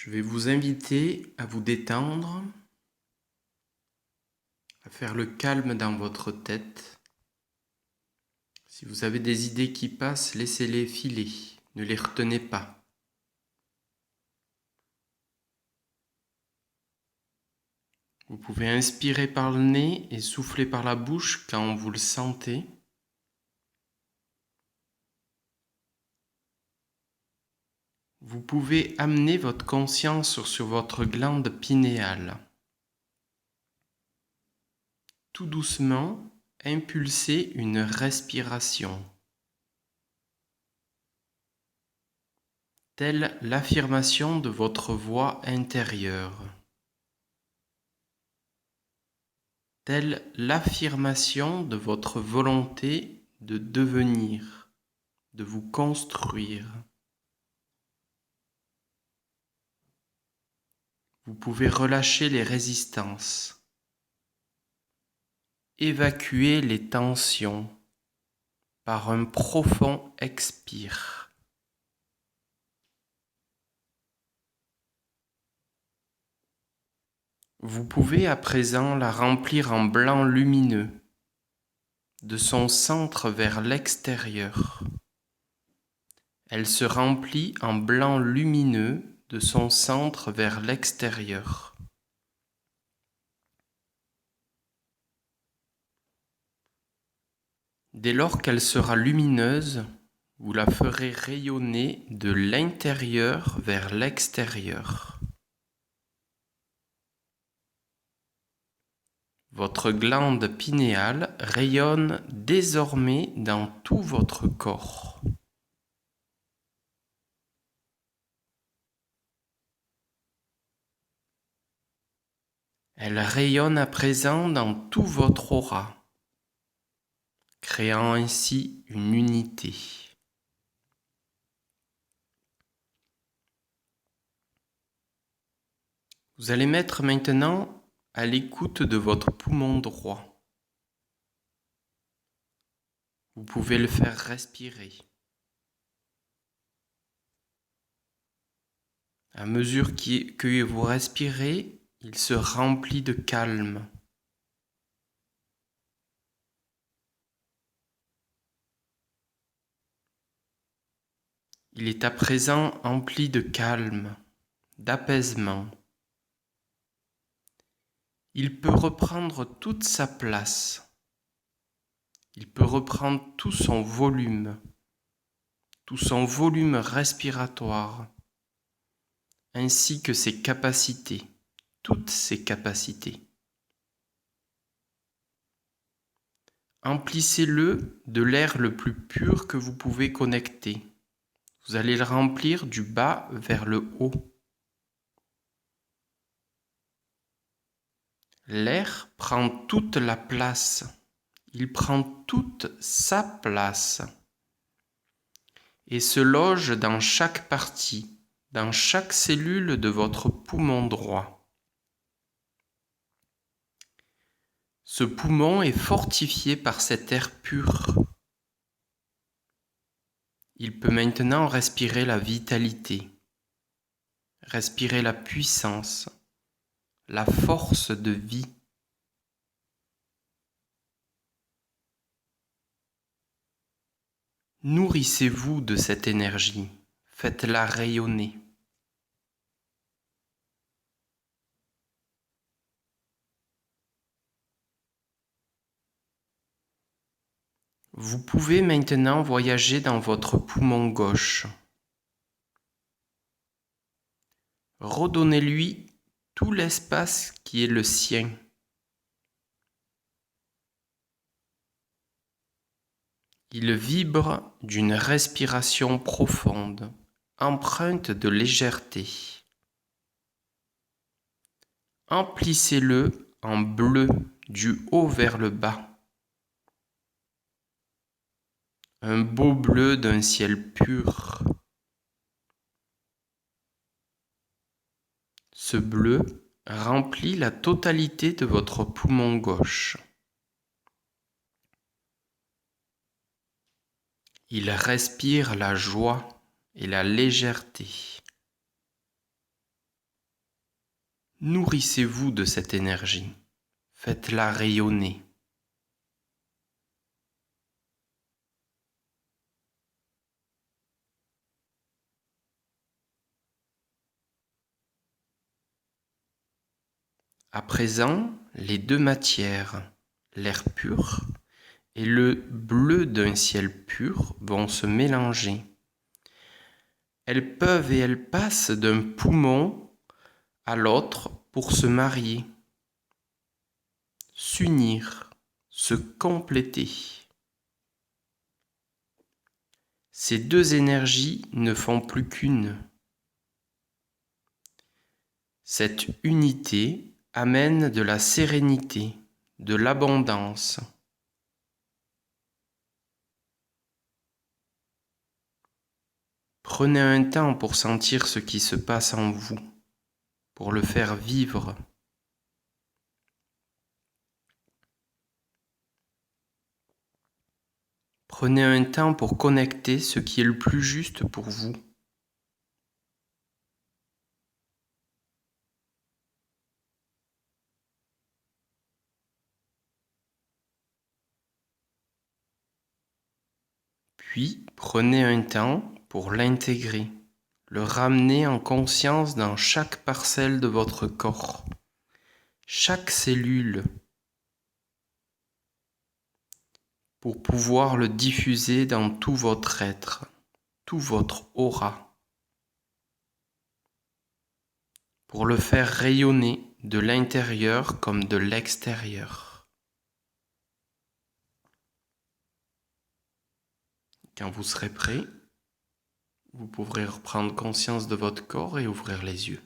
Je vais vous inviter à vous détendre, à faire le calme dans votre tête. Si vous avez des idées qui passent, laissez-les filer, ne les retenez pas. Vous pouvez inspirer par le nez et souffler par la bouche quand vous le sentez. Vous pouvez amener votre conscience sur votre glande pinéale. Tout doucement, impulsez une respiration, telle l'affirmation de votre voix intérieure, telle l'affirmation de votre volonté de devenir, de vous construire. Vous pouvez relâcher les résistances, évacuer les tensions par un profond expire. Vous pouvez à présent la remplir en blanc lumineux, de son centre vers l'extérieur. Elle se remplit en blanc lumineux de son centre vers l'extérieur. Dès lors qu'elle sera lumineuse, vous la ferez rayonner de l'intérieur vers l'extérieur. Votre glande pinéale rayonne désormais dans tout votre corps. Elle rayonne à présent dans tout votre aura, créant ainsi une unité. Vous allez mettre maintenant à l'écoute de votre poumon droit. Vous pouvez le faire respirer. À mesure que vous respirez, il se remplit de calme. Il est à présent empli de calme, d'apaisement. Il peut reprendre toute sa place. Il peut reprendre tout son volume respiratoire, ainsi que ses capacités, toutes ses capacités. Emplissez-le de l'air le plus pur que vous pouvez connecter. Vous allez le remplir du bas vers le haut. L'air prend toute la place. Il prend toute sa place et se loge dans chaque partie, dans chaque cellule de votre poumon droit. Ce poumon est fortifié par cet air pur. Il peut maintenant respirer la vitalité, respirer la puissance, la force de vie. Nourrissez-vous de cette énergie, faites-la rayonner. Vous pouvez maintenant voyager dans votre poumon gauche. Redonnez-lui tout l'espace qui est le sien. Il vibre d'une respiration profonde, empreinte de légèreté. Emplissez-le en bleu du haut vers le bas. Un beau bleu d'un ciel pur. Ce bleu remplit la totalité de votre poumon gauche. Il respire la joie et la légèreté. Nourrissez-vous de cette énergie. Faites-la rayonner. À présent, les deux matières, l'air pur et le bleu d'un ciel pur, vont se mélanger. Elles peuvent et elles passent d'un poumon à l'autre pour se marier, s'unir, se compléter. Ces deux énergies ne font plus qu'une. Cette unité amène de la sérénité, de l'abondance. Prenez un temps pour sentir ce qui se passe en vous, pour le faire vivre. Prenez un temps pour connecter ce qui est le plus juste pour vous. Puis, prenez un temps pour l'intégrer, le ramener en conscience dans chaque parcelle de votre corps, chaque cellule, pour pouvoir le diffuser dans tout votre être, tout votre aura, pour le faire rayonner de l'intérieur comme de l'extérieur. Quand vous serez prêt, vous pourrez reprendre conscience de votre corps et ouvrir les yeux.